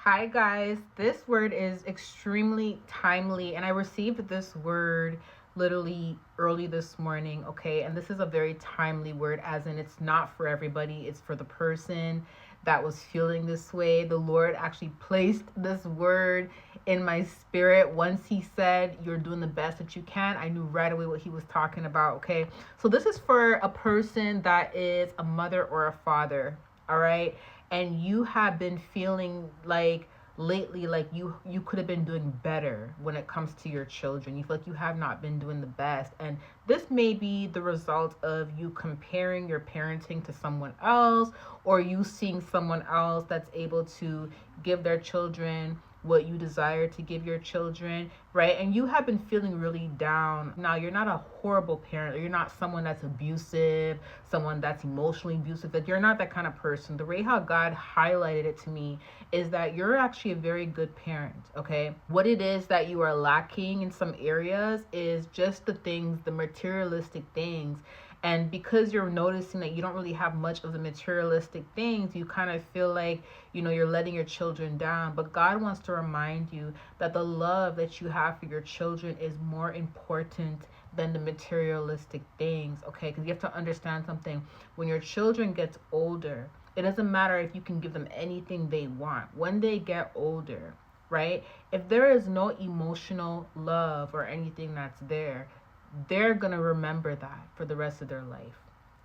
Hi, guys. This word is extremely timely, and I received this word literally early this morning. Okay, and this is a very timely word, as in it's not for everybody, it's for the person that was feeling this way. The Lord actually placed this word in my spirit. Once He said, "You're doing the best that you can," I knew right away what He was talking about. Okay, so this is for a person that is a mother or a father. All right, and you have been feeling like lately like you could have been doing better when it comes to your children. You feel like you have not been doing the best, and this may be the result of you comparing your parenting to someone else, or you seeing someone else that's able to give their children what you desire to give your children, right? And you have been feeling really down. Now, you're not a horrible parent, or you're not someone that's abusive, someone that's emotionally abusive. That you're not that kind of person. The way how God highlighted it to me is that you're actually a very good parent, okay? What it is that you are lacking in some areas is just the things, the materialistic things. And because you're noticing that you don't really have much of the materialistic things, you kind of feel like, you're letting your children down. But God wants to remind you that the love that you have for your children is more important than the materialistic things, okay? Because you have to understand something. When your children get older, it doesn't matter if you can give them anything they want. When they get older, right? If there is no emotional love or anything that's there, they're going to remember that for the rest of their life.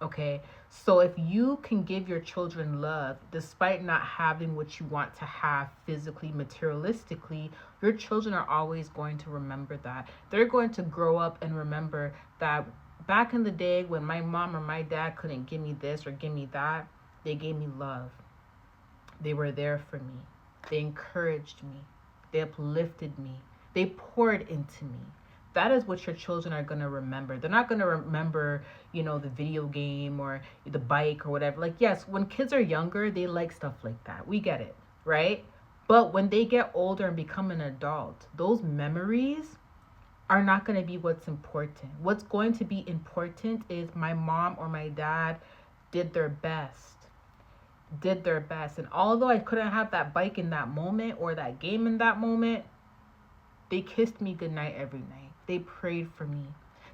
Okay? So if you can give your children love despite not having what you want to have physically, materialistically, your children are always going to remember that. They're going to grow up and remember that back in the day when my mom or my dad couldn't give me this or give me that, they gave me love. They were there for me. They encouraged me. They uplifted me. They poured into me. That is what your children are going to remember. They're not going to remember, the video game or the bike or whatever. Like, yes, when kids are younger, they like stuff like that. We get it, right? But when they get older and become an adult, those memories are not going to be what's important. What's going to be important is my mom or my dad did their best did their best. And although I couldn't have that bike in that moment or that game in that moment, they kissed me goodnight every night. They prayed for me.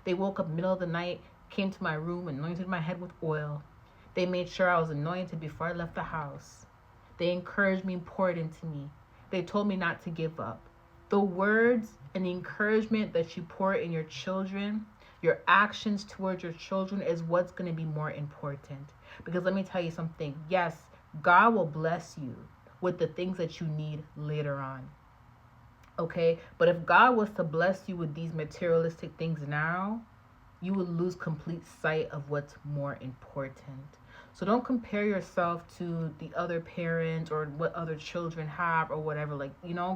They woke up middle of the night, came to my room, anointed my head with oil. They made sure I was anointed before I left the house. They encouraged me and poured into me. They told me not to give up. The words and the encouragement that you pour in your children, your actions towards your children is what's going to be more important. Because let me tell you something. Yes, God will bless you with the things that you need later on. Okay? But if God was to bless you with these materialistic things now, you would lose complete sight of what's more important. So don't compare yourself to the other parents or what other children have or whatever. Like,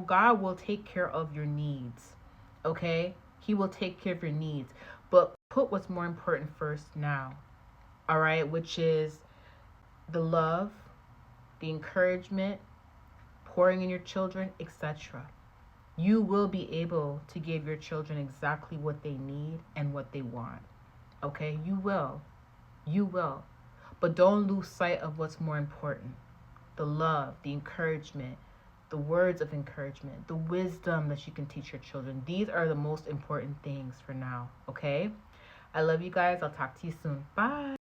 God will take care of your needs. Okay? He will take care of your needs. But put what's more important first now. All right? Which is the love, the encouragement, pouring in your children, etc. You will be able to give your children exactly what they need and what they want. Okay? You will. You will. But don't lose sight of what's more important. The love, the encouragement, the words of encouragement, the wisdom that you can teach your children. These are the most important things for now. Okay? I love you guys. I'll talk to you soon. Bye.